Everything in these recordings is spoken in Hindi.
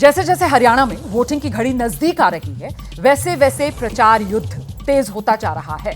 जैसे जैसे हरियाणा में वोटिंग की घड़ी नजदीक आ रही है, वैसे वैसे प्रचार युद्ध तेज होता जा रहा है।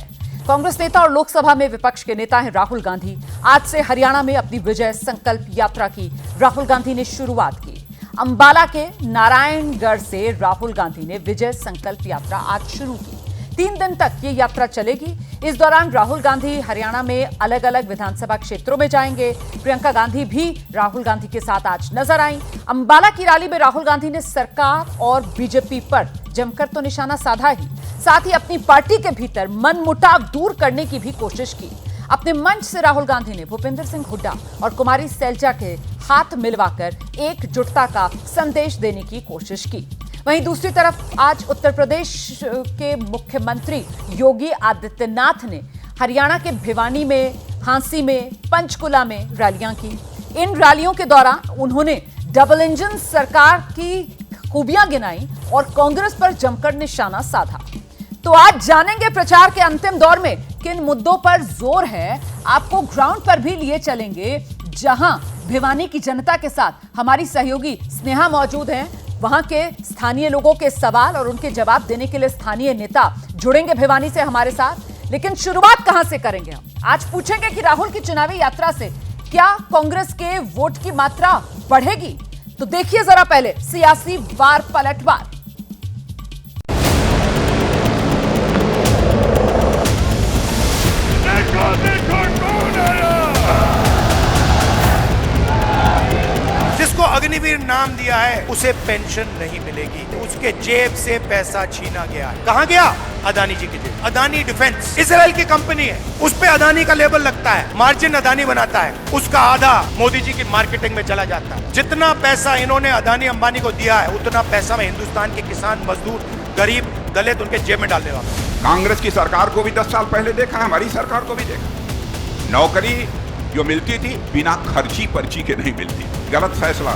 कांग्रेस नेता और लोकसभा में विपक्ष के नेता हैं राहुल गांधी। आज से हरियाणा में अपनी विजय संकल्प यात्रा की राहुल गांधी ने शुरुआत की। अंबाला के नारायणगढ़ से राहुल गांधी ने विजय संकल्प यात्रा आज शुरू की। 3 दिन तक ये यात्रा चलेगी। इस दौरान राहुल गांधी हरियाणा में अलग अलग विधानसभा क्षेत्रों में जाएंगे। प्रियंका गांधी भी राहुल गांधी के साथ आज नजर आई। अंबाला की रैली में राहुल गांधी ने सरकार और बीजेपी पर जमकर तो निशाना साधा ही, साथ ही अपनी पार्टी के भीतर मनमुटाव दूर करने की भी कोशिश की। अपने मंच से राहुल गांधी ने भूपेंद्र सिंह हुड्डा और कुमारी सैलजा के हाथ मिलवाकर एकजुटता का संदेश देने की कोशिश की। वहीं दूसरी तरफ आज उत्तर प्रदेश के मुख्यमंत्री योगी आदित्यनाथ ने हरियाणा के भिवानी में, हांसी में, पंचकुला में रैलियां की। इन रैलियों के दौरान उन्होंने डबल इंजन सरकार की खूबियां गिनाई और कांग्रेस पर जमकर निशाना साधा। तो आज जानेंगे प्रचार के अंतिम दौर में किन मुद्दों पर जोर है। आपको ग्राउंड पर भी लिए चलेंगे, जहां भिवानी की जनता के साथ हमारी सहयोगी स्नेहा मौजूद हैं। वहां के स्थानीय लोगों के सवाल और उनके जवाब देने के लिए स्थानीय नेता जुड़ेंगे भिवानी से हमारे साथ। लेकिन शुरुआत कहां से करेंगे हम? आज पूछेंगे कि राहुल की चुनावी यात्रा से क्या कांग्रेस के वोट की मात्रा बढ़ेगी? तो देखिए जरा पहले सियासी वार पलटवार। जिसको अग्निवीर नाम दिया है उसे पेंशन नहीं मिलेगी। उसके जेब से पैसा छीना गया है। कहां गया? अदानी जी की जेब। अदानी डिफेंस इजराइल की कंपनी है, उस पे अदानी का लेबल लगता है, मार्जिन अदानी बनाता है, उसका आधा मोदी जी की मार्केटिंग में चला जाता है। जितना पैसा इन्होंने अदानी अंबानी को दिया है, उतना पैसा में हिंदुस्तान के किसान, मजदूर, गरीब, दलित उनके जेब में डालने वाला। कांग्रेस की सरकार को भी 10 साल पहले देखा, हमारी सरकार को भी देखा। नौकरी जो मिलती थी बिना खर्ची पर्ची के नहीं मिलती। गलत फैसला,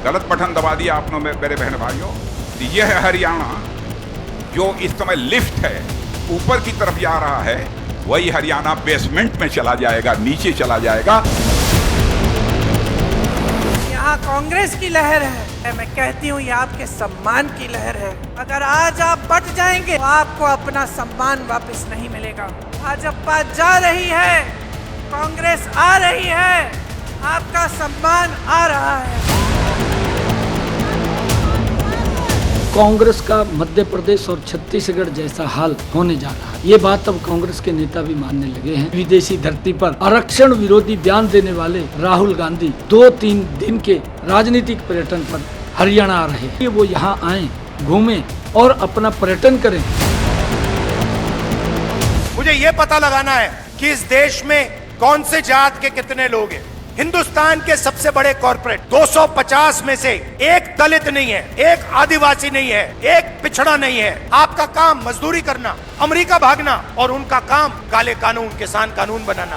गलत बटन दबा दिया आपने मेरे बहन भाइयों। यह है हरियाणा जो इस समय लिफ्ट है, ऊपर की तरफ जा रहा है, वही हरियाणा बेसमेंट में चला जाएगा, नीचे चला जाएगा। यहाँ कांग्रेस की लहर है। मैं कहती हूँ ये आपके सम्मान की लहर है। अगर आज आप बट जाएंगे तो आपको अपना सम्मान वापस नहीं मिलेगा। भाजपा जा रही है, कांग्रेस आ रही है, आपका सम्मान आ रहा है। कांग्रेस का मध्य प्रदेश और छत्तीसगढ़ जैसा हाल होने जा रहा है। ये बात अब कांग्रेस के नेता भी मानने लगे हैं। विदेशी धरती पर आरक्षण विरोधी बयान देने वाले राहुल गांधी 2-3 दिन के राजनीतिक पर्यटन पर हरियाणा आ रहे हैं। वो यहाँ आए, घूमें और अपना पर्यटन करें। मुझे ये पता लगाना है कि इस देश में कौन से जात के कितने लोग हैं। हिंदुस्तान के सबसे बड़े कॉर्पोरेट 250 में से एक दलित नहीं है, एक आदिवासी नहीं है, एक पिछड़ा नहीं है। आपका काम मजदूरी करना, अमेरिका भागना, और उनका काम काले कानून, किसान कानून बनाना।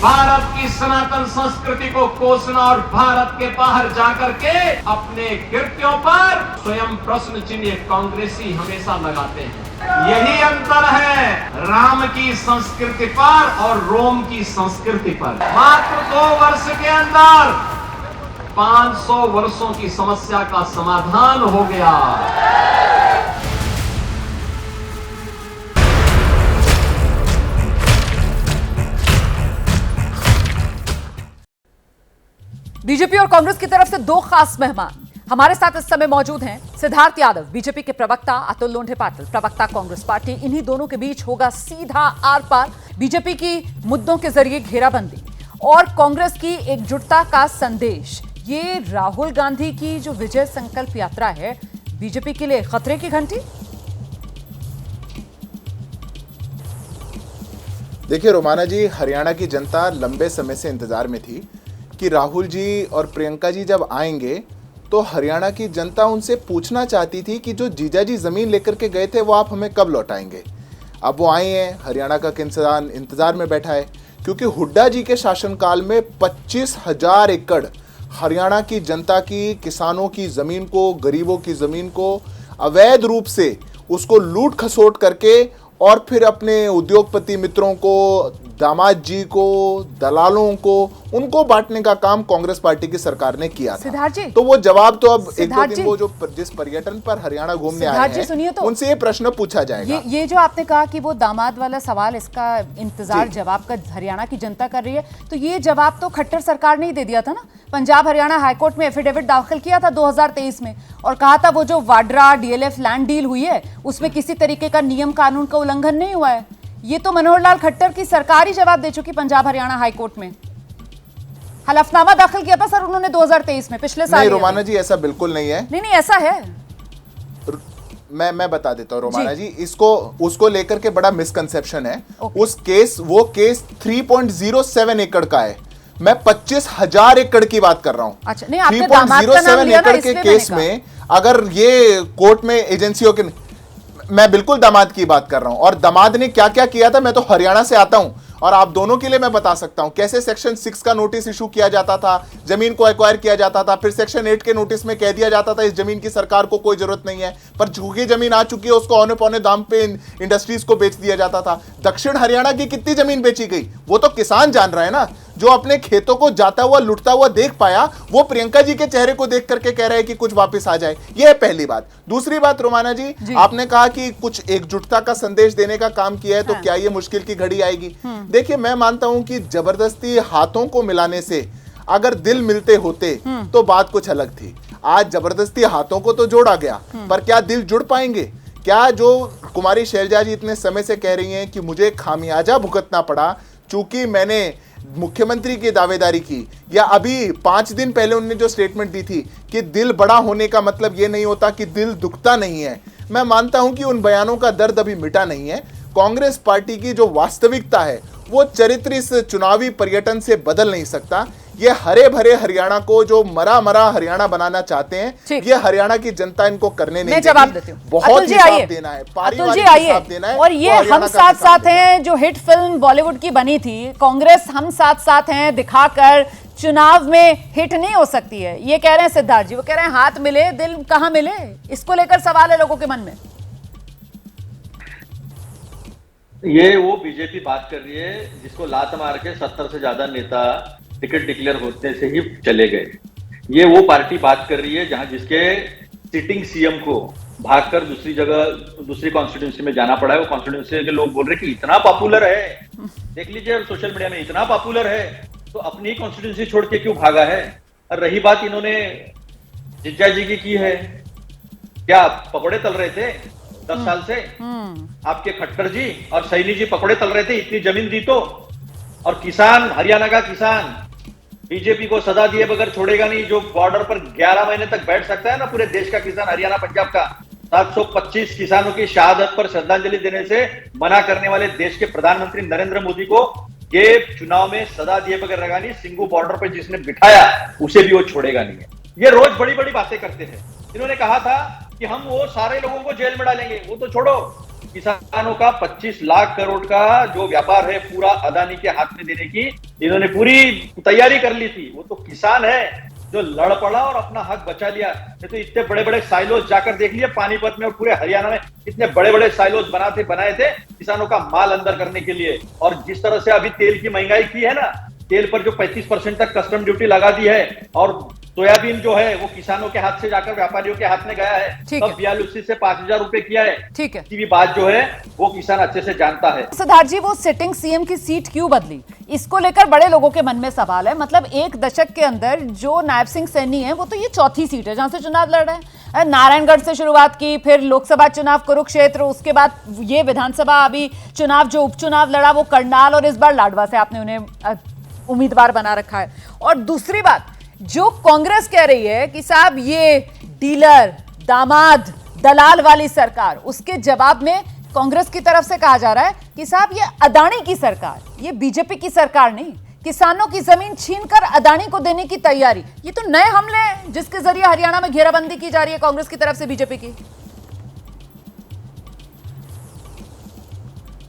भारत की सनातन संस्कृति को कोसना और भारत के बाहर जाकर के अपने कृत्यों पर स्वयं प्रश्न चिन्ह कांग्रेसी हमेशा लगाते हैं। यही अंतर है राम की संस्कृति पर और रोम की संस्कृति पर। मात्र 2 वर्ष के अंदर 500 वर्षों की समस्या का समाधान हो गया। बीजेपी और कांग्रेस की तरफ से 2 खास मेहमान हमारे साथ इस समय मौजूद हैं। सिद्धार्थ यादव बीजेपी के प्रवक्ता, अतुल लोंढे पाटिल प्रवक्ता कांग्रेस पार्टी। इन्हीं दोनों के बीच होगा सीधा आर पार, बीजेपी की मुद्दों के जरिए घेराबंदी और कांग्रेस की एकजुटता का संदेश। ये राहुल गांधी की जो विजय संकल्प यात्रा है, बीजेपी के लिए खतरे की घंटी। देखिए रोमाना जी, हरियाणा की जनता लंबे समय से इंतजार में थी कि राहुल जी और प्रियंका जी जब आएंगे तो हरियाणा की जनता उनसे पूछना चाहती थी कि जो जीजा जी जमीन लेकर के गए थे वो आप हमें कब लौटाएंगे। अब वो आए हैं, हरियाणा का किसान इंतजार में बैठा है, क्योंकि हुड्डा जी के शासनकाल में 25,000 एकड़ हरियाणा की जनता की, किसानों की ज़मीन को, गरीबों की ज़मीन को अवैध रूप से उसको लूट खसोट करके और फिर अपने उद्योगपति मित्रों को, दामाद जी को, दलालों को, उनको बांटने का काम कांग्रेस पार्टी की सरकार ने किया था। सिद्धार्थ जी, तो वो जवाब तो अब एक दो सिद्धार्थ दिन जी, वो जो जिस पर्यटन पर हरियाणा घूमने आए सिद्धार्थ जी सुनिए हैं तो, उनसे ये प्रश्न पूछा जाएगा। ये जो आपने कहा कि वो दामाद वाला सवाल, इसका इंतजार जवाब का हरियाणा की जनता कर रही है, तो ये जवाब तो खट्टर सरकार ने ही दे दिया था ना। पंजाब हरियाणा हाईकोर्ट में एफिडेविट दाखिल किया था 2023 में और कहा था वो जो वाड्रा डीएलएफ लैंड डील हुई है उसमें किसी तरीके का नियम कानून का उल्लंघन नहीं हुआ है। ये तो मनोहर लाल खट्टर की सरकार ही जवाब दे चुकी पंजाब हरियाणा हाईकोर्ट में। हलफनामा दाखिल किया था सर उन्होंने 2023 में, पिछले साल। नहीं रोमाना जी, ऐसा बिल्कुल नहीं है। नहीं ऐसा है। मैं बता देता हूँ रोमाना जी, इसको उसको लेकर के बड़ा मिसकंसेप्शन है। वो केस 3.07 एकड़ का है, मैं 25,000 एकड़ की बात कर रहा हूं। अच्छा, नहीं आपने दामाद का नाम 3.07 लिया ना, एकड़ के केस में अगर ये कोर्ट में एजेंसियों के, मैं बिल्कुल दामाद की बात कर रहा हूं। और दामाद ने क्या क्या किया था, मैं तो हरियाणा से आता हूं और आप दोनों के लिए मैं बता सकता हूं कैसे सेक्शन 6 का नोटिस इशू किया जाता था, जमीन को एक्वायर किया जाता था, फिर सेक्शन 8 के नोटिस में कह दिया जाता था इस जमीन की सरकार को कोई जरूरत नहीं है, पर चूंकि जमीन आ चुकी है उसको औने पौने दाम पे इंडस्ट्रीज को बेच दिया जाता था। दक्षिण हरियाणा की कितनी जमीन बेची गई वो तो किसान जान रहे हैं ना। जो अपने खेतों को जाता हुआ लुटता हुआ देख पाया वो प्रियंका जी के चेहरे को देख करके कह रहा है कि कुछ वापस आ जाए। यह है पहली बात। दूसरी बात रोमाना जी, आपने कहा कि कुछ एकजुटता का संदेश देने का काम किया है, तो क्या ये मुश्किल की घड़ी आएगी? देखिए, मैं मानता हूं कि जबरदस्ती हाथों को मिलाने से अगर दिल मिलते होते तो बात कुछ अलग थी। आज जबरदस्ती हाथों को तो जोड़ा गया, पर क्या दिल जुड़ पाएंगे? क्या जो कुमारी शैलजा जी इतने समय से कह रही हैं कि मुझे खामियाजा भुगतना पड़ा चूंकि मैंने मुख्यमंत्री की दावेदारी की, या अभी 5 दिन पहले उन्होंने जो स्टेटमेंट दी थी कि दिल बड़ा होने का मतलब यह नहीं होता कि दिल दुखता नहीं है, मैं मानता हूं कि उन बयानों का दर्द अभी मिटा नहीं है। कांग्रेस पार्टी की जो वास्तविकता है वो चरित्र इस चुनावी पर्यटन से बदल नहीं सकता। ये हरे भरे हरियाणा को जो मरा मरा हरियाणा बनाना चाहते हैं, ये हरियाणा की जनता इनको करने नहीं देगी। मैं जवाब देती हूँ। बहुत हिसाब देना है, पारिवारिक हिसाब देना है। और ये हम साथ साथ हैं जो हिट फिल्म बॉलीवुड की बनी थी, कांग्रेस हम साथ साथ हैं दिखाकर चुनाव में हिट नहीं हो सकती है, ये कह रहे हैं सिद्धार्थ जी। वो कह रहे हैं हाथ मिले दिल कहां मिले, इसको लेकर सवाल है लोगों के मन में। ये वो बीजेपी बात कर रही है जिसको लात मार के 70 से ज्यादा नेता टिकट डिक्लेयर होने से ही चले गए। ये वो पार्टी बात कर रही है जहां जिसके सिटिंग सीएम को भागकर दूसरी जगह दूसरी कॉन्स्टिट्यूंसी में जाना पड़ा है। वो कॉन्स्टिट्यूंसी के लोग बोल रहे कि इतना पॉपुलर है, देख लीजिए सोशल मीडिया में, इतना पॉपुलर है तो अपनी कॉन्स्टिट्यूंसी छोड़ के क्यों भागा है। और रही बात इन्होंने जिज्जा जी की है, क्या पकौड़े तल रहे थे 10 साल से आपके खट्टर जी और सैनी जी, पकौड़े तल रहे थे, इतनी जमीन दी तो। और किसान, हरियाणा का किसान बीजेपी को सजा दिए बगैर छोड़ेगा नहीं। जो बॉर्डर पर 11 महीने तक बैठ सकता है ना पूरे देश का किसान, हरियाणा पंजाब का 725 किसानों की शहादत पर श्रद्धांजलि देने से मना करने वाले देश के प्रधानमंत्री नरेंद्र मोदी को ये चुनाव में सजा दिए बगैर रहेगा नहीं। सिंगू बॉर्डर पर जिसने बिठाया उसे भी वो छोड़ेगा नहीं है। ये रोज बड़ी बड़ी बातें करते हैं। इन्होंने कहा था कि हम वो सारे लोगों को जेल में डालेंगे, वो तो छोड़ो, किसानों का 25 लाख करोड़ का जो व्यापार है पूरा अदानी के हाथ में देने की इन्होंने पूरी तैयारी कर ली थी। वो तो किसान है जो लड़ पड़ा और अपना हक बचा लिया। तो इतने बड़े बड़े साइलोज जाकर देख लिए पानीपत में और पूरे हरियाणा में इतने बड़े बड़े साइलोज बनाए थे किसानों का माल अंदर करने के लिए। और जिस तरह से अभी तेल की महंगाई की है ना, तेल पर जो 35% तक कस्टम ड्यूटी लगा दी है और सोयाबीन जो है वो किसानों के हाथ से जाकर व्यापारियों के हाथ में गया है, तब 42 से 5,000 रुपए किया है। ठीक है, की बात जो है वो किसान अच्छे से जानता है। सिद्धार्थ जी, वो सिटिंग सीएम की सीट क्यों बदली, इसको लेकर बड़े लोगों के मन में सवाल है। मतलब एक दशक के अंदर जो नायब सिंह सैनी है वो तो ये चौथी सीट है जहां से चुनाव लड़ रहे हैं। नारायणगढ़ से शुरुआत की, फिर लोकसभा चुनाव कुरुक्षेत्र, उसके बाद ये विधानसभा अभी चुनाव जो उपचुनाव लड़ा वो करनाल, और इस बार लाडवा से आपने उन्हें उम्मीदवार बना रखा है। और दूसरी बात, जो कांग्रेस कह रही है कि साहब ये डीलर दामाद दलाल वाली सरकार, उसके जवाब में कांग्रेस की तरफ से कहा जा रहा है कि साहब ये अदानी की सरकार, ये बीजेपी की सरकार नहीं, किसानों की जमीन छीनकर अदानी को देने की तैयारी। ये तो नए हमले हैं जिसके जरिए हरियाणा में घेराबंदी की जा रही है कांग्रेस की तरफ से बीजेपी की।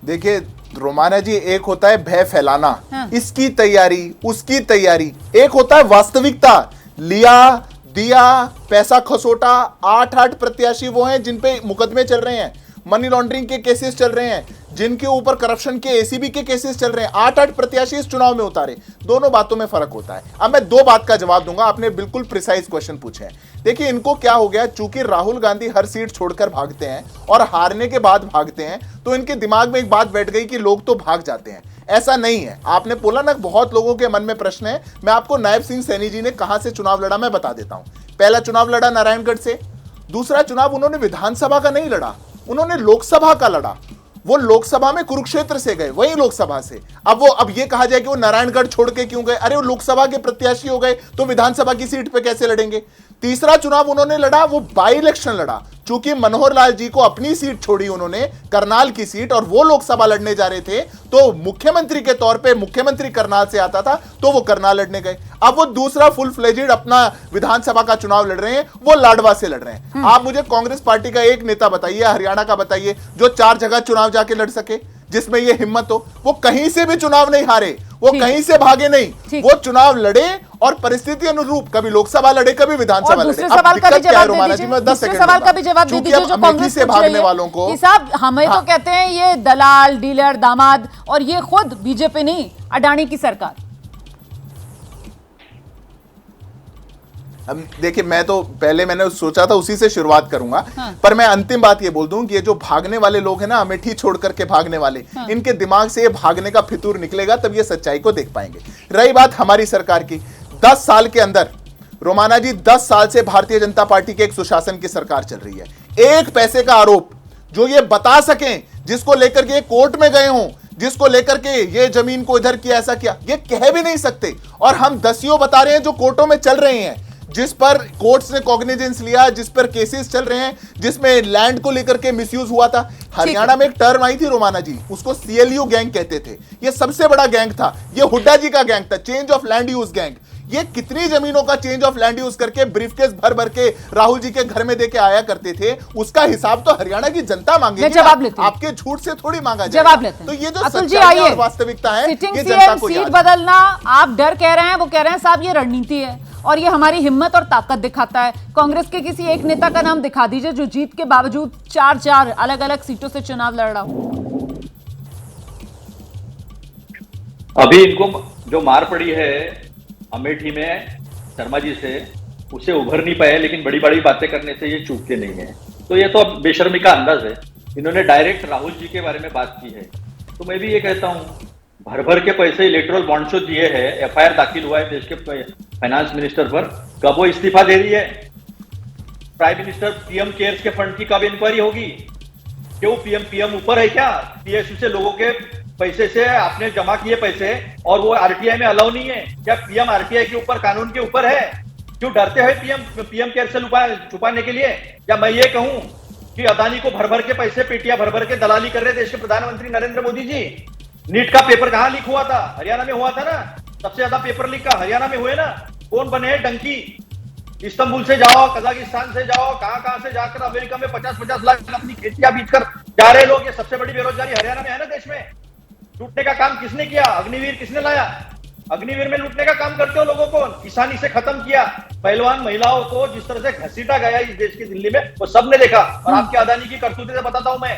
देखिए रोमाना जी, एक होता है भय फैलाना, इसकी तैयारी उसकी तैयारी, एक होता है वास्तविकता। लिया दिया पैसा खसोटा, 8 प्रत्याशी वो हैं जिन पे मुकदमे चल रहे हैं, मनी लॉन्ड्रिंग के केसेस चल रहे हैं, जिनके ऊपर करप्शन के एसीबी के केसेस चल रहे हैं, 8-8 प्रत्याशी इस चुनाव में उतारे। दोनों बातों में फर्क होता है। अब मैं 2 बात का जवाब दूंगा, आपने बिल्कुल प्रिसाइज क्वेश्चन पूछे हैं। देखिए इनको क्या हो गया, चूंकि राहुल गांधी हर सीट छोड़कर भागते हैं और हारने के बाद भागते हैं, तो इनके दिमाग में एक बात बैठ गई कि लोग तो भाग जाते हैं। ऐसा नहीं है। आपने बोला ना, बहुत लोगों के मन में प्रश्न है। मैं आपको नायब सिंह सैनी जी ने कहां से चुनाव लड़ा मैं बता देता हूं। पहला चुनाव लड़ा नारायणगढ़ से, दूसरा चुनाव उन्होंने विधानसभा का नहीं लड़ा, उन्होंने लोकसभा का लड़ा। वो लोकसभा में कुरुक्षेत्र से गए, वही लोकसभा से। अब ये कहा जाए कि वो नारायणगढ़ छोड़ के क्यों गए, अरे वो लोकसभा के प्रत्याशी हो गए तो विधानसभा की सीट पे कैसे लड़ेंगे। तीसरा चुनाव उन्होंने लड़ा, वो बाई इलेक्शन लड़ा, चूंकि मनोहर लाल जी को अपनी सीट छोड़ी उन्होंने, करनाल की सीट, और वो लोकसभा लड़ने जा रहे थे, तो मुख्यमंत्री के तौर पे मुख्यमंत्री करनाल से आता था, तो वो करनाल लड़ने गए। अब वो दूसरा फुल फ्लेजेड अपना विधानसभा का चुनाव लड़ रहे हैं, वो लाडवा से लड़ रहे हैं। आप मुझे कांग्रेस पार्टी का एक नेता बताइए, हरियाणा का बताइए, जो 4 जगह चुनाव जाके लड़ सके, जिसमें ये हिम्मत हो। वो कहीं से भी चुनाव नहीं हारे, वो कहीं से भागे नहीं, वो चुनाव लड़े और परिस्थिति अनुरूप कभी लोकसभा लड़े, कभी विधानसभा लड़े। दूसरे सवाल का भी जवाब दे दीजिए, जो कांग्रेस से भागने वालों को, साहब हमें तो कहते हैं ये दलाल, डीलर, दामाद, और ये खुद बीजेपी नहीं, अडानी की सरकार। देखिए मैं तो पहले मैंने सोचा था उसी से शुरुआत करूंगा, पर मैं अंतिम बात ये बोल दूं कि ये जो भागने वाले लोग हैं ना, अमेठी छोड़ करके भागने वाले, इनके दिमाग से ये भागने का फितूर निकलेगा तब ये सच्चाई को देख पाएंगे। रही बात हमारी सरकार की, 10 साल के अंदर रोमाना जी, 10 साल से भारतीय जनता पार्टी के एक सुशासन की सरकार चल रही है। एक पैसे का आरोप जो ये बता सकें, जिसको लेकर के कोर्ट में गए हों, जिसको लेकर के ये जमीन को इधर किया, ऐसा किया, ये कह भी नहीं सकते। और हम दसियों बता रहे हैं जो कोर्टों में चल रहे हैं, जिस पर कोर्ट्स ने कॉग्निजेंस लिया, जिस पर केसेस चल रहे हैं, जिसमें लैंड को लेकर के मिसयूज हुआ था। हरियाणा में एक टर्म आई थी रोमाना जी, उसको CLU गैंग कहते थे। ये सबसे बड़ा गैंग था, ये हुड्डा जी का गैंग था, change of land use gang. ये कितनी जमीनों का चेंज ऑफ लैंड यूज करके ब्रीफकेस भर भर के राहुल जी के घर में देके आया करते थे, उसका हिसाब तो हरियाणा की जनता मांगेगी। जवाब लेते आपके झूठ से थोड़ी मांगा जाएगा। जवाब लेते हैं। तो ये जो सच्चाई और वास्तविकता है, ये जनता को सीट बदलना आप डर कह रहे हैं, वो कह रहे हैं साहब ये रणनीति है और ये हमारी हिम्मत और ताकत दिखाता है। कांग्रेस के किसी एक नेता का नाम दिखा दीजिए जो जीत के बावजूद 4 अलग अलग सीटों से चुनाव लड़ रहा हो। अभी इनको जो मार पड़ी है अमेठी में शर्मा जी से, उससे उभर नहीं पाए, लेकिन बड़ी बड़ी बातें करने से ये चूकते नहीं है। तो ये तो अब बेशर्मी का अंदाज है। इन्होंने डायरेक्ट राहुल जी के बारे में बात की है, तो मैं भी ये कहता हूं, भर भर के पैसे इलेक्टोरल बॉन्ड शो दिए हैं, FIR दाखिल हुआ है देश के फाइनेंस मिनिस्टर पर, कब वो इस्तीफा दे रही है? प्राइम मिनिस्टर PM केयर्स के फंड की कब इंक्वायरी होगी? क्यों PM ऊपर है क्या? PSU से लोगों के पैसे से आपने जमा किए पैसे और वो RTI में अलाउ नहीं है क्या? PM RTI के ऊपर, कानून के ऊपर है? क्यों डरते हैं PM केयर से छुपाने के लिए? या मैं ये कहूं कि अदानी को भर भर के पैसे, पेटियां भर भर के दलाली कर रहे देश के प्रधानमंत्री नरेंद्र मोदी जी। नीट का पेपर कहां लीक हुआ था? हरियाणा में हुआ था ना। सबसे ज्यादा पेपर लीक का हरियाणा में हुए ना। कौन बने हैं डंकी? इस्तांबुल से जाओ, कजाकिस्तान से जाओ, कहां से जाकर अमेरिका में 50-50 लाख अपनी खेतियां बेचकर जा रहे लोग। ये सबसे बड़ी बेरोजगारी हरियाणा में है ना देश में। लूटने का काम किसने किया? अग्निवीर किसने लाया? अग्निवीर में लूटने का काम करते हो लोगों को, किसानी से खत्म किया। पहलवान महिलाओं को जिस तरह से घसीटा गया इस देश की दिल्ली में, वो सबने देखा। और आपके अदानी की करतूतें से बताता हूं मैं।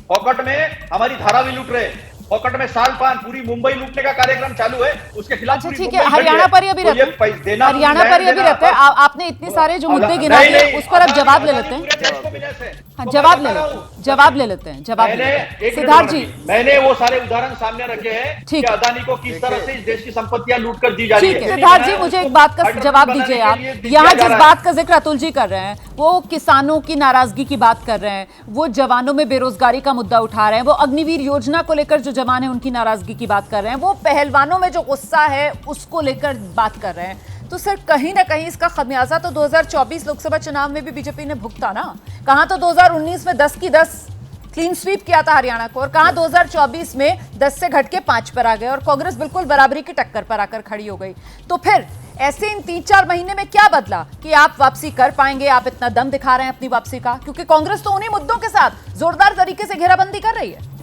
फोकट में हमारी धारावी लूट रहे, फोकट में साल पान, पूरी मुंबई लूटने का कार्यक्रम चालू है। उसके खिलाफ अच्छा ठीक है, हरियाणा पर ही अभी रहते हैं, हरियाणा पर ही अभी रहते हैं। आपने इतने सारे जो मुद्दे गिना दिए, उस पर अब जवाब ले लेते हैं। हाँ, जवाब ले लेते हैं। सिद्धार्थ जी, मैंने वो सारे उदाहरण सामने रखे हैं कि अदानी को किस तरह से इस देश की संपत्तियां लूट कर दी जा रही है। ठीक है सिद्धार्थ जी, मुझे एक बात का जवाब दीजिए। आप यहाँ जिस बात का जिक्र अतुल जी कर रहे हैं, वो किसानों की नाराजगी की बात कर रहे हैं, वो जवानों में बेरोजगारी का मुद्दा उठा रहे हैं, वो अग्निवीर योजना को लेकर जो जवान है उनकी नाराजगी की बात कर रहे हैं, वो पहलवानों में जो गुस्सा है उसको लेकर बात कर रहे हैं। तो सर कहीं ना कहीं इसका खमियाजा तो 2024 लोकसभा चुनाव में भी बीजेपी ने भुगता ना। कहां तो 2019 में 10 की 10 क्लीन स्वीप किया था हरियाणा को, और कहां 2024 में 10 से घट के 5 पर आ गए और कांग्रेस बिल्कुल बराबरी की टक्कर पर आकर खड़ी हो गई। तो फिर ऐसे इन 3-4 महीने में क्या बदला कि आप वापसी कर पाएंगे? आप इतना दम दिखा रहे हैं अपनी वापसी का, क्योंकि कांग्रेस तो उन्हीं मुद्दों के साथ जोरदार तरीके से घेराबंदी कर रही है।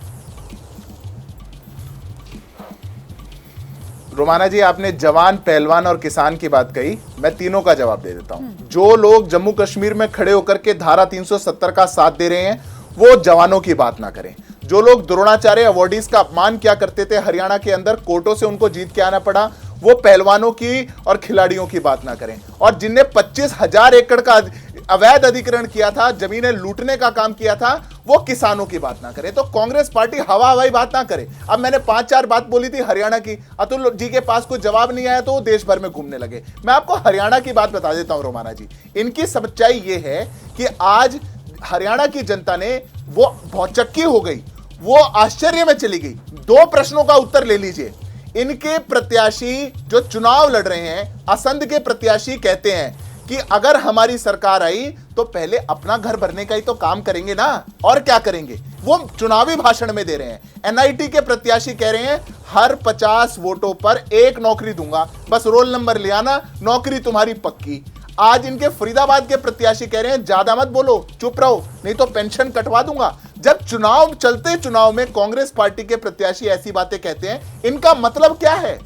रोमाना जी, आपने जवान, पहलवान और किसान की बात कही, मैं तीनों का जवाब दे देता हूं। जो लोग जम्मू कश्मीर में खड़े होकर के धारा 370 का साथ दे रहे हैं, वो जवानों की बात ना करें। जो लोग द्रोणाचार्य अवार्डीज का अपमान किया करते थे हरियाणा के अंदर, कोर्टों से उनको जीत के आना पड़ा, वो पहलवानों की और खिलाड़ियों की बात ना करें। और जिनने 25,000 एकड़ का अवैध अधिग्रहण किया था, जमीनें लूटने का काम किया था, वो किसानों की बात ना करे। तो कांग्रेस पार्टी हवा हवाई बात ना करे। अब मैंने 5-4 बात बोली थी हरियाणा की, अतुल जी के पास कोई जवाब नहीं आया तो वो देश भर में घूमने लगे। मैं आपको हरियाणा की बात बता देता हूं रोमाना जी। इनकी सच्चाई ये है कि आज हरियाणा की जनता ने वो भौचक्की हो गई, वो आश्चर्य में चली गई। 2 प्रश्नों का उत्तर ले लीजिए। इनके प्रत्याशी जो चुनाव लड़ रहे हैं, असंध के प्रत्याशी कहते हैं कि अगर हमारी सरकार आई तो पहले अपना घर भरने का ही तो काम करेंगे ना, और क्या करेंगे। वो चुनावी भाषण में दे रहे हैं। एनआईटी के प्रत्याशी कह रहे हैं हर 50 वोटों पर 1 नौकरी दूंगा, बस रोल नंबर ले आना, नौकरी तुम्हारी पक्की। आज इनके फरीदाबाद के प्रत्याशी कह रहे हैं ज्यादा मत बोलो, चुप रहो, नहीं तो पेंशन कटवा दूंगा। जब चुनाव चलते चुनाव में कांग्रेस पार्टी के प्रत्याशी ऐसी बातें कहते हैं, इनका मतलब क्या है,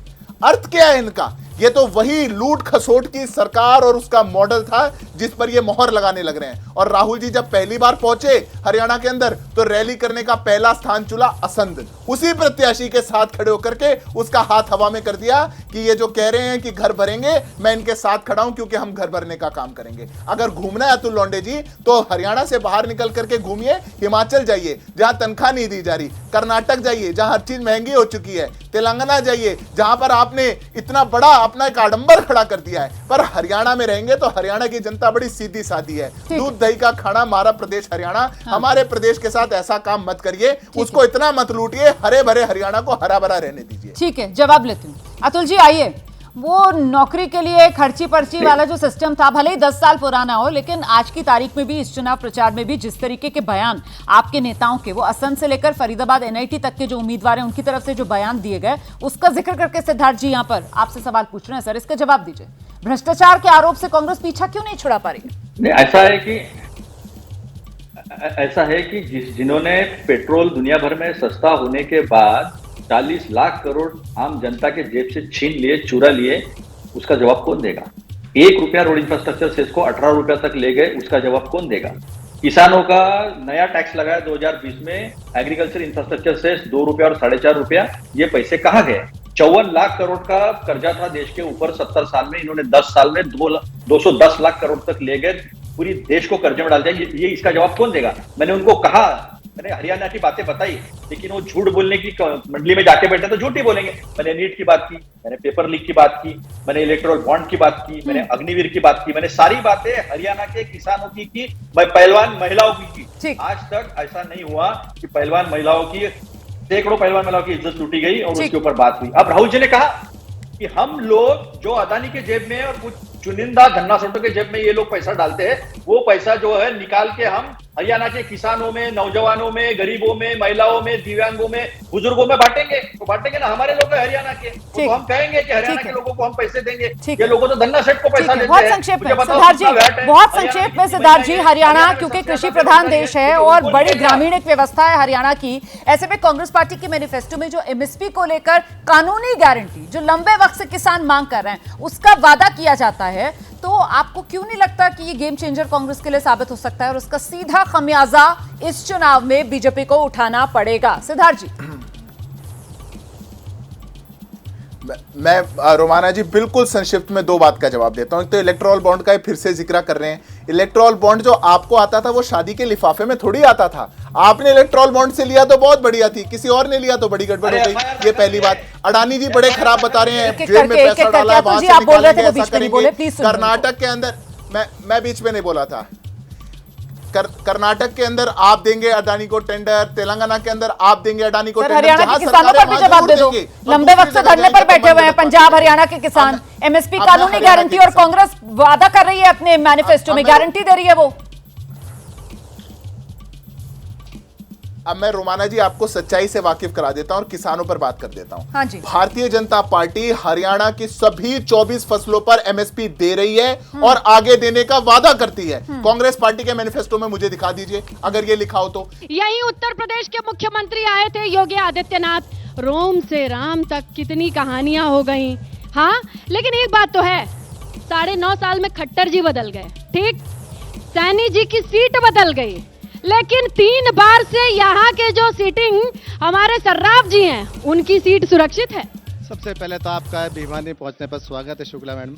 अर्थ क्या है इनका? ये तो वही लूट खसोट की सरकार और उसका मॉडल था जिस पर ये मोहर लगाने लग रहे हैं। और राहुल जी जब पहली बार पहुंचे हरियाणा के अंदर तो रैली करने का पहला स्थान चुना असंध, उसी प्रत्याशी के साथ खड़े होकर के उसका हाथ हवा में कर दिया कि ये जो कह रहे हैं कि घर भरेंगे, मैं इनके साथ खड़ा हूं क्योंकि हम घर भरने का काम करेंगे। अगर घूमना है अतुल लौंडे जी तो हरियाणा से बाहर निकल करके घूमिए, हिमाचल जाइए जहां तनख्वाह नहीं दी जा रही, कर्नाटक जाइए जहां हर चीज महंगी हो चुकी है, तेलंगाना जाइए जहां पर आपने इतना बड़ा अपना एक आडंबर खड़ा कर दिया है। पर हरियाणा में रहेंगे तो हरियाणा की जनता बड़ी सीधी सादी है। दूध दही का खाना हमारा प्रदेश हरियाणा, हमारे प्रदेश के साथ ऐसा काम मत करिए, उसको इतना मत लूटिए, हरे भरे हरियाणा को हरा भरा रहने दीजिए। ठीक है, जवाब लेती हूँ। अतुल जी आइए, वो नौकरी के लिए खर्ची पर्ची वाला जो सिस्टम था, भले ही 10 साल पुराना हो, लेकिन आज की तारीख में भी, इस चुनाव प्रचार में भी जिस तरीके के बयान आपके नेताओं के, वो असंध से लेकर फरीदाबाद एनआईटी तक के जो उम्मीदवार हैं उनकी तरफ से जो बयान दिए गए, उसका जिक्र करके सिद्धार्थ जी यहाँ पर आपसे सवाल पूछ रहे हैं। सर, इसका जवाब दीजिए। भ्रष्टाचार के आरोप से कांग्रेस पीछा क्यों नहीं छुड़ा पा रही? नहीं, ऐसा है कि जिन्होंने पेट्रोल दुनिया भर में सस्ता होने के बाद 40 लाख करोड़ आम जनता के जेब से छीन लिए, चुरा लिए, उसका जवाब कौन देगा? 1 रुपया रोड इंफ्रास्ट्रक्चर सेस को 18 रुपया तक ले गए, उसका जवाब कौन देगा? किसानों का नया टैक्स लगाया 2020 में, एग्रीकल्चर इंफ्रास्ट्रक्चर सेस 2 रुपया और 4.5 रुपया, ये पैसे कहाँ गए? 54 लाख करोड़ का कर्जा था देश के ऊपर 70 साल में, इन्होंने 10 साल में 210 लाख करोड़ तक ले गए, पूरी देश को कर्जे में डाल दिया। ये इसका जवाब कौन देगा? मैंने उनको कहा, मैंने हरियाणा की बातें बताई, लेकिन वो झूठ बोलने की मंडली में जाके बैठे तो झूठ ही बोलेंगे। मैंने नीट की बात की, मैंने पेपर लीक की बात की, मैंने इलेक्टोरल बॉन्ड की बात की, मैंने अग्निवीर की बात की, मैंने सारी बातें हरियाणा के किसानों की, पहलवान महिलाओं की। आज तक ऐसा नहीं हुआ कि पहलवान महिलाओं की, सैकड़ों पहलवान महिलाओं की इज्जत लूटी गई और उसके ऊपर बात हुई। अब राहुल जी ने कहा कि हम लोग जो अदानी के जेब में और कुछ चुनिंदा धन्नासोटों के जेब में ये लोग पैसा डालते हैं, वो पैसा जो है निकाल के हम हरियाणा के किसानों में, नौजवानों में, गरीबों में, महिलाओं में, दिव्यांगों में, बुजुर्गों में बांटेंगे। तो बांटेंगे ना, हमारे लोग हैं हरियाणा के, तो हम कहेंगे कि हरियाणा के लोगों को हम पैसे देंगे। ये लोगों तो धन्ना सेठ को पैसा देते हैं। बहुत संक्षेप में सिद्धार्थ जी, बहुत संक्षेप में सिद्धार्थ जी, हरियाणा क्योंकि कृषि प्रधान देश है और बड़ी ग्रामीण व्यवस्था है हरियाणा की, ऐसे में कांग्रेस पार्टी के मैनिफेस्टो में जो एमएसपी को लेकर कानूनी गारंटी जो लंबे वक्त से किसान मांग कर रहे हैं, उसका वादा किया जाता है, तो आपको क्यों नहीं लगता कि ये गेम चेंजर कांग्रेस के लिए साबित हो सकता है और उसका सीधा खमियाजा इस चुनाव में बीजेपी को उठाना पड़ेगा? सिद्धार्थ जी। मैं रोमाना जी बिल्कुल संक्षिप्त में 2 बात का जवाब देता हूं। तो इलेक्टोरल बॉन्ड का फिर से जिक्र कर रहे हैं। इलेक्टोरल बॉन्ड जो आपको आता था वो शादी के लिफाफे में थोड़ी आता था। आपने इलेक्टोरल बॉन्ड से लिया तो बहुत बढ़िया थी, किसी और ने लिया तो बड़ी गड़बड़ हो गई। ये पहली बात। अडानी जी बड़े खराब बता रहे हैं, जेब में पैसा डाला है, वहां से निकालेंगे, ऐसा करेंगे। कर्नाटक के अंदर मैं बीच में नहीं बोला था। कर्नाटक के अंदर आप देंगे अडानी को टेंडर, तेलंगाना के अंदर आप देंगे अडानी को टेंडर। हरियाणा के किसानों पर भी जवाब दे दो, लंबे वक्त से धरने पर बैठे हुए हैं पंजाब हरियाणा के किसान। एमएसपी कानूनी गारंटी और कांग्रेस वादा कर रही है अपने मैनिफेस्टो में, गारंटी दे रही है वो। अब मैं रोमाना जी आपको सच्चाई से वाकिफ करा देता हूं और किसानों पर बात कर देता हूं। हाँ जी। भारतीय जनता पार्टी हरियाणा की सभी 24 फसलों पर एमएसपी दे रही है और आगे देने का वादा करती है। कांग्रेस पार्टी के मैनिफेस्टो में मुझे दिखा दीजिए अगर ये लिखा हो तो। यही उत्तर प्रदेश के मुख्यमंत्री आए थे योगी आदित्यनाथ, रोम से राम तक कितनी कहानियां हो गई। हाँ, लेकिन एक बात तो है, 9.5 साल में खट्टर जी बदल गए, ठीक, सैनी जी की सीट बदल गई, लेकिन 3 बार से यहाँ के जो सीटिंग हमारे सर्राफ जी हैं, उनकी सीट सुरक्षित है। सबसे पहले तो आपका भिवानी पहुंचने पर स्वागत है शुक्ला मैडम।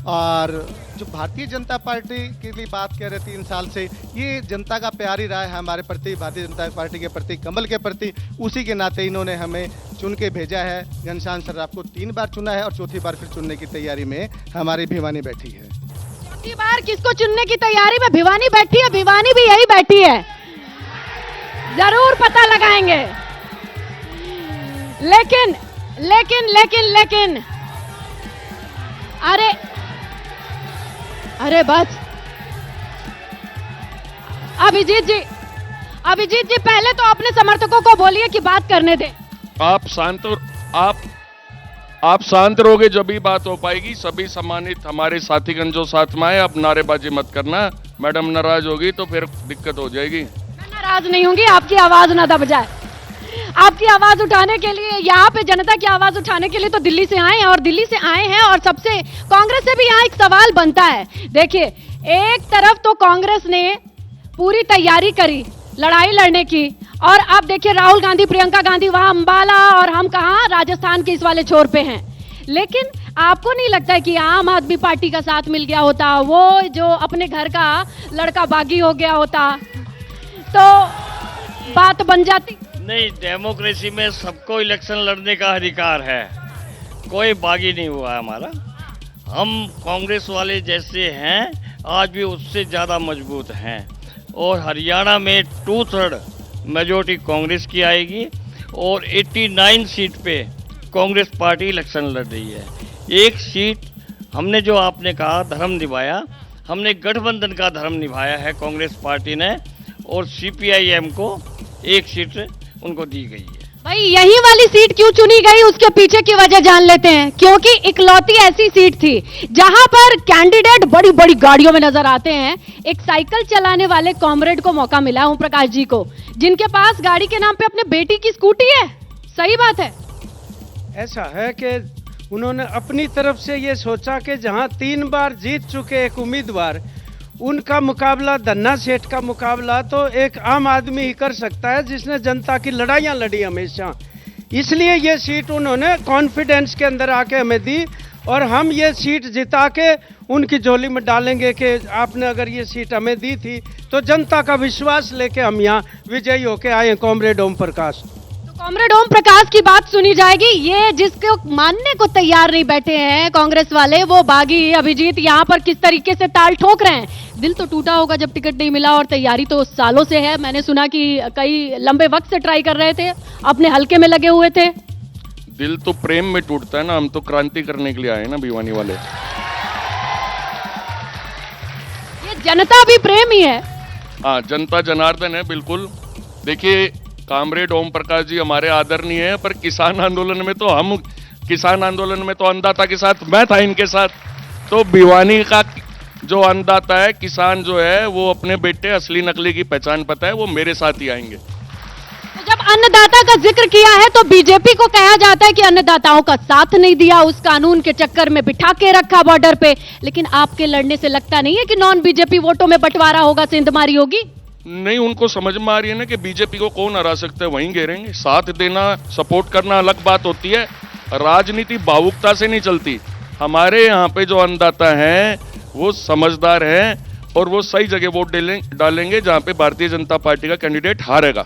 और जो भारतीय जनता पार्टी के लिए बात कर रहे 3 साल से, ये जनता का प्यार ही रहा है हमारे प्रति, भारतीय जनता पार्टी के प्रति, कमल के प्रति। उसी के नाते इन्होंने हमें चुन के भेजा है। घनश्याम सर्राफ को 3 बार चुना है और चौथी बार फिर चुनने की तैयारी में हमारी भिवानी बैठी है। चौथी बार किसको चुनने की तैयारी में भिवानी बैठी है? भिवानी भी यही बैठी है, जरूर पता लगाएंगे। लेकिन लेकिन लेकिन लेकिन अरे बस अभिजीत जी पहले तो अपने समर्थकों को बोलिए कि बात करने दें। आप शांत रहोगे जब भी बात हो पाएगी। सभी सम्मानित हमारे साथीगण जो साथ में आए, आप नारेबाजी मत करना। मैडम नाराज होगी तो फिर दिक्कत हो जाएगी। मैं नाराज नहीं होंगी, आपकी आवाज ना दब जाए। आपकी आवाज उठाने के लिए, यहाँ पे जनता की आवाज उठाने के लिए तो दिल्ली से आए हैं, और दिल्ली से आए हैं और सबसे कांग्रेस से भी यहाँ एक सवाल बनता है। देखिए, एक तरफ तो कांग्रेस ने पूरी तैयारी करी लड़ाई लड़ने की, और अब देखिए राहुल गांधी, प्रियंका गांधी वहां अंबाला, और हम कहाँ राजस्थान के इस वाले छोर पे हैं। लेकिन आपको नहीं लगता है कि आम आदमी पार्टी का साथ मिल गया होता, वो जो अपने घर का लड़का बागी हो गया होता, तो बात बन जाती? नहीं, डेमोक्रेसी में सबको इलेक्शन लड़ने का अधिकार है, कोई बागी नहीं हुआ है हमारा। हम कांग्रेस वाले जैसे हैं, आज भी उससे ज़्यादा मजबूत हैं। और हरियाणा में 2/3 मेजोरिटी कांग्रेस की आएगी, और 89 सीट पे कांग्रेस पार्टी इलेक्शन लड़ रही है। एक सीट हमने, जो आपने कहा धर्म निभाया, हमने गठबंधन का धर्म निभाया है कांग्रेस पार्टी ने, और CPIM को 1 सीट उनको दी गई है। भाई यही वाली सीट क्यों चुनी गई, उसके पीछे की वजह जान लेते हैं। क्योंकि इकलौती ऐसी सीट थी जहां पर कैंडिडेट बड़ी बड़ी गाड़ियों में नजर आते हैं। एक साइकिल चलाने वाले कॉमरेड को मौका मिला, ओम प्रकाश जी को, जिनके पास गाड़ी के नाम पे अपने बेटी की स्कूटी है। सही बात है। ऐसा है कि उन्होंने अपनी तरफ से ये सोचा कि जहां 3 बार जीत चुके एक उम्मीदवार, उनका मुकाबला, धन्ना सेठ का मुकाबला तो एक आम आदमी ही कर सकता है, जिसने जनता की लड़ाइयाँ लड़ी हमेशा। इसलिए ये सीट उन्होंने कॉन्फिडेंस के अंदर आके हमें दी, और हम ये सीट जिता के उनकी झोली में डालेंगे कि आपने अगर ये सीट हमें दी थी तो जनता का विश्वास लेके हम यहाँ विजयी होके आए। कॉमरेड ओम प्रकाश, कॉमरेड ओम प्रकाश की बात सुनी जाएगी। ये जिसको मानने को तैयार नहीं बैठे हैं कांग्रेस वाले, वो बागी अभिजीत यहाँ पर किस तरीके से ताल ठोक रहे हैं। दिल तो टूटा होगा जब टिकट नहीं मिला, और तैयारी तो सालों से है। मैंने सुना कि कई लंबे वक्त से ट्राई कर रहे थे, अपने हल्के में लगे हुए थे। दिल तो प्रेम में टूटता है ना, हम तो क्रांति करने के लिए आए ना भिवानी वाले। ये जनता भी प्रेम ही है। हाँ, जनता जनार्दन है, बिल्कुल। देखिए, कामरेड ओम प्रकाश जी हमारे आदरणीय है, पर किसान आंदोलन में तो हम, किसान आंदोलन में तो अन्नदाता के साथ मैं था, इनके साथ। तो भिवानी का जो अन्नदाता है, किसान जो है, वो अपने बेटे असली नकली की पहचान पता है, वो मेरे साथ ही आएंगे। तो जब अन्नदाता का जिक्र किया है तो बीजेपी को कहा जाता है कि अन्नदाताओं का साथ नहीं दिया, उस कानून के चक्कर में बिठा के रखा बॉर्डर पे। लेकिन आपके लड़ने से लगता नहीं है कि नॉन बीजेपी वोटों में बंटवारा होगा, सेंधमारी होगी? नहीं, उनको समझ में आ रही है ना कि बीजेपी को कौन हरा सकता है, वहीं घेरेंगे। साथ देना, सपोर्ट करना अलग बात होती है, राजनीति भावुकता से नहीं चलती। हमारे यहाँ पे जो अन्नदाता हैं वो समझदार हैं, और वो सही जगह वोट डालेंगे जहाँ पे भारतीय जनता पार्टी का कैंडिडेट हारेगा।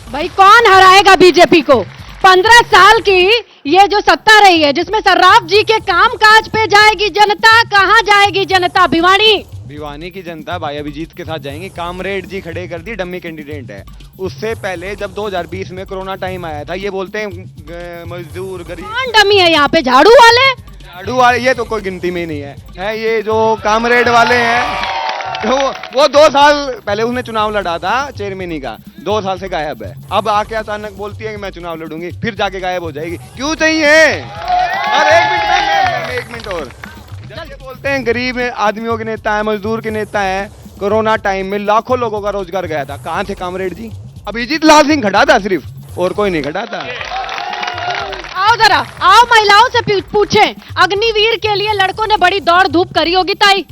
भाई कौन हराएगा बीजेपी को? 15 साल की ये जो सत्ता रही है, जिसमें सर्राफ जी के कामकाज पे जाएगी जनता, कहाँ जाएगी जनता? भिवानी की जनता भाई अभिजीत के साथ जाएंगे। कामरेड जी खड़े कर दी, डम्मी कैंडिडेट है। उससे पहले जब 2020 में कोरोना टाइम आया था, ये बोलते हैं मजदूर गरीब। कौन डमी है यहाँ पे? झाड़ू वाले? झाड़ू वाले ये तो कोई गिनती में ही नहीं है। ये जो कामरेड वाले हैं, तो वो 2 साल पहले उसने चुनाव लड़ा था चेयरमैनी का, 2 साल से गायब है। अब आके अचानक बोलती है कि मैं चुनाव लड़ूंगी, फिर जाके गायब हो जाएगी। क्यों चाहिए? और 1 मिनट और, जब ये बोलते हैं गरीब आदमियों के नेता है, मजदूर के नेता है, कोरोना टाइम में लाखों लोगों का रोजगार गया था, कहाँ थे कामरेड जी? अभिजीत लाल सिंह खड़ा था सिर्फ, और कोई नहीं खड़ा था। आओ जरा, आओ महिलाओं से पूछें। अग्निवीर के लिए लड़कों ने बड़ी दौड़ धूप करी होगी। ताई,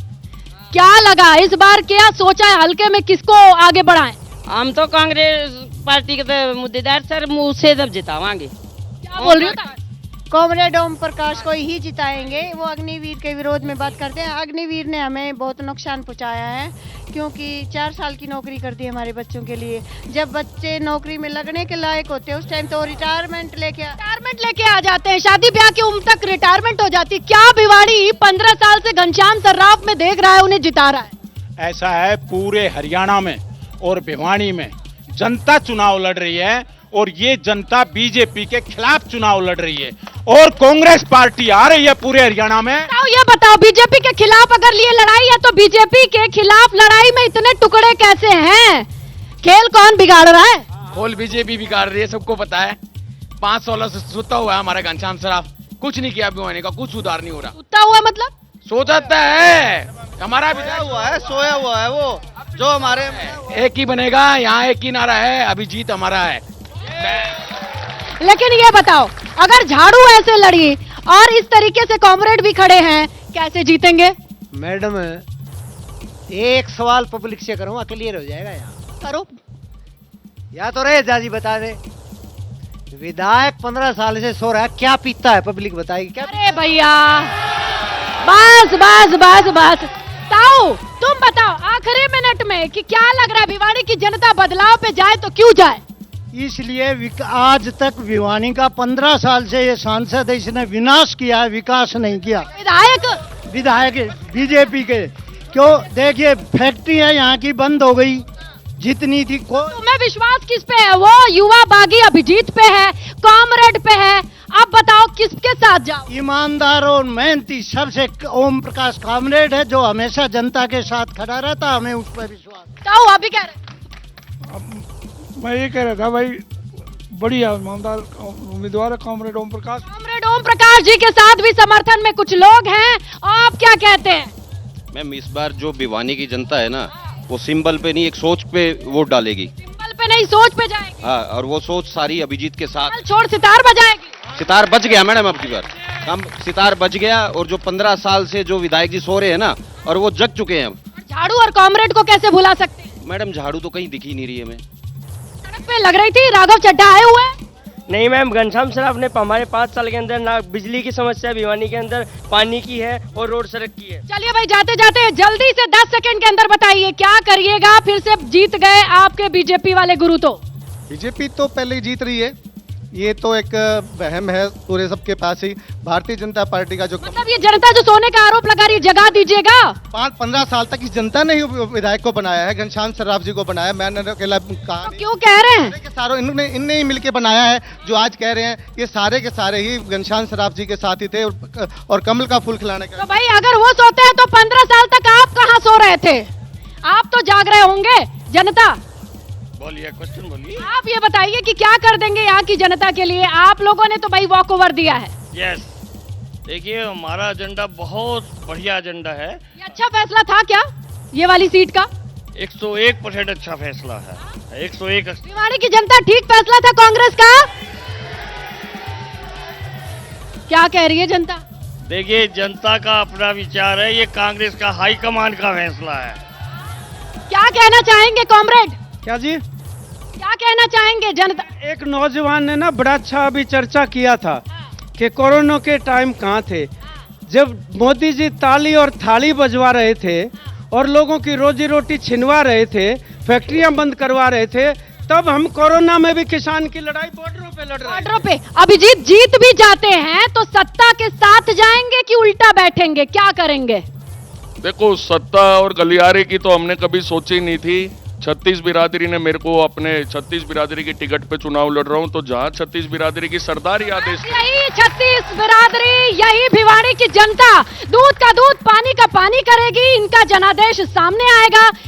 क्या लगा इस बार, क्या सोचा है हल्के में किसको आगे बढ़ाएं? हम तो कांग्रेस पार्टी के तो मुद्देदार सर, मुँह से जब जितावांगे। क्या बोल रही हो? कॉमरेड ओम प्रकाश को ही जिताएंगे। वो अग्निवीर के विरोध में बात करते हैं। अग्निवीर ने हमें बहुत नुकसान पहुंचाया है, क्योंकि 4 साल की नौकरी कर दी हमारे बच्चों के लिए। जब बच्चे नौकरी में लगने के लायक होते हैं उस टाइम तो रिटायरमेंट लेके आ जाते हैं, शादी ब्याह की उम्र तक रिटायरमेंट हो जाती। क्या भिवाड़ी 15 साल से घनश्याम सर्राफ में देख रहा है, उन्हें जिता रहा है? ऐसा है, पूरे हरियाणा में और भिवानी में जनता चुनाव लड़ रही है और ये जनता बीजेपी के खिलाफ चुनाव लड़ रही है और कांग्रेस पार्टी आ रही है पूरे हरियाणा में। ये बताओ, बीजेपी के खिलाफ अगर लिए लड़ाई है तो बीजेपी के खिलाफ लड़ाई में इतने टुकड़े कैसे हैं? खेल कौन बिगाड़ रहा है? खोल बीजेपी बिगाड़ रही है, सबको पता है। 5-16 से सुता हुआ है हमारा घनश्याम सर्राफ, कुछ नहीं किया भिवानी का, कुछ सुधार नहीं हो रहा। सुता हुआ मतलब? सोचता है हमारा सोया हुआ है वो, जो हमारे एक ही बनेगा, यहाँ एक ही नारा है, अभिजीत हमारा है। लेकिन ये बताओ, अगर झाड़ू ऐसे लड़ी और इस तरीके से कॉमरेड भी खड़े हैं, कैसे जीतेंगे? मैडम, एक सवाल पब्लिक से करूंगा, क्लियर हो जाएगा। यहाँ करो। या तो रे जाजी बता दे, विधायक 15 साल से सो रहा है, क्या पीता है? पब्लिक बताएगी क्या? अरे भैया, बस बस बस बस। ताऊ, तुम बताओ आखिरी मिनट में कि क्या लग रहा है, भिवानी की जनता बदलाव पे जाए तो क्यों जाए? इसलिए आज तक भिवानी का 15 साल से ये सांसद है, इसने विनाश किया है, विकास नहीं किया। विधायक बीजेपी के क्यों? देखिए, फैक्ट्री है यहाँ की बंद हो गई, जितनी थी। तुम्हें विश्वास किस पे है? वो युवा बागी अभिजीत पे है, कॉमरेड पे है। अब बताओ किसके साथ जाओ? ईमानदार और मेहनती सबसे ओम प्रकाश कॉमरेड है, जो हमेशा जनता के साथ खड़ा रहता, हमें उस पर विश्वास। ताऊ, अभी कह रहे? मैं ये कह रहा था भाई, बढ़िया ईमानदार उम्मीदवार है कॉमरेड ओम प्रकाश। कॉमरेड ओम प्रकाश जी के साथ भी समर्थन में कुछ लोग हैं, आप क्या कहते हैं? मैम, इस बार जो भिवानी की जनता है ना, वो सिंबल पे नहीं, एक सोच पे वोट डालेगी। सिंबल पे नहीं, सोच पे जाएगी। हाँ, और वो सोच सारी अभिजीत के साथ। छोड़ सितार बजाएगी। सितार बज गया मैडम, अब की बार हम सितार बज गया। और जो 15 साल से जो विधायक जी सो रहे हैं ना, और वो जग चुके हैं। झाड़ू और कॉमरेड को कैसे भुला सकते हैं? मैडम, झाड़ू तो कहीं दिखी नहीं रही है हमें। सड़क पे लग रही थी, राघव चड्ढा आए हुए। नहीं मैम, घनश्याम सर्राफ ने हमारे 5 साल के अंदर ना बिजली की समस्या भिवानी के अंदर, पानी की है और रोड सड़क की है। चलिए भाई, जाते जाते जल्दी से 10 सेकंड के अंदर बताइए क्या करिएगा? फिर से जीत गए आपके बीजेपी वाले गुरु। तो बीजेपी तो पहले ही जीत रही है, ये तो एक वहम है पूरे सबके पास ही। भारतीय जनता पार्टी का जो मतलब ये जनता जो सोने का आरोप लगा रही है, जगा दीजिएगा। 15 साल तक इस जनता ने ही विधायक को बनाया है, घनश्याम सर्राफ जी को बनाया। मैंने अकेला कहा। तो क्यों कह रहे हैं? सारों इनने ही मिलके बनाया है। जो आज कह रहे हैं, ये सारे के सारे ही घनश्याम सर्राफ जी के साथ ही थे और कमल का फूल खिलाने का। तो भाई, अगर वो सोते हैं तो 15 साल तक आप कहाँ सो रहे थे? आप तो जाग रहे होंगे। जनता, बोलिए, क्वेश्चन बोलिए। आप ये बताइए कि क्या कर देंगे यहाँ की जनता के लिए? आप लोगों ने तो भाई वॉक ओवर दिया है। यस, देखिए, हमारा एजेंडा बहुत बढ़िया एजेंडा है। ये अच्छा फैसला था क्या, ये वाली सीट का? 101% अच्छा फैसला है। 101। भिवानी की जनता, ठीक फैसला था कांग्रेस का? क्या कह रही है जनता? देखिए, जनता का अपना विचार है, ये कांग्रेस का हाईकमान का फैसला है। क्या कहना चाहेंगे कॉमरेड? क्या जी? क्या कहना चाहेंगे जनता? एक नौजवान ने ना बड़ा अच्छा अभी चर्चा किया था कि कोरोना के टाइम कहाँ थे, जब मोदी जी ताली और थाली बजवा रहे थे और लोगों की रोजी रोटी छिनवा रहे थे, फैक्ट्रियां बंद करवा रहे थे, तब हम कोरोना में भी किसान की लड़ाई बॉर्डरों पे लड़ रहे हैं। बॉर्डरों पे अभिजीत जीत भी जाते हैं तो सत्ता के साथ जाएंगे कि उल्टा बैठेंगे, क्या करेंगे? देखो, सत्ता और गलियारे की तो हमने कभी सोची नहीं थी। 36 बिरादरी ने मेरे को अपने 36 बिरादरी की टिकट पे चुनाव लड़ रहा हूं, तो जहां 36 बिरादरी की सरदारी आदेश, यही 36 बिरादरी, यही भिवानी की जनता दूध का दूध पानी का पानी करेगी। इनका जनादेश सामने आएगा।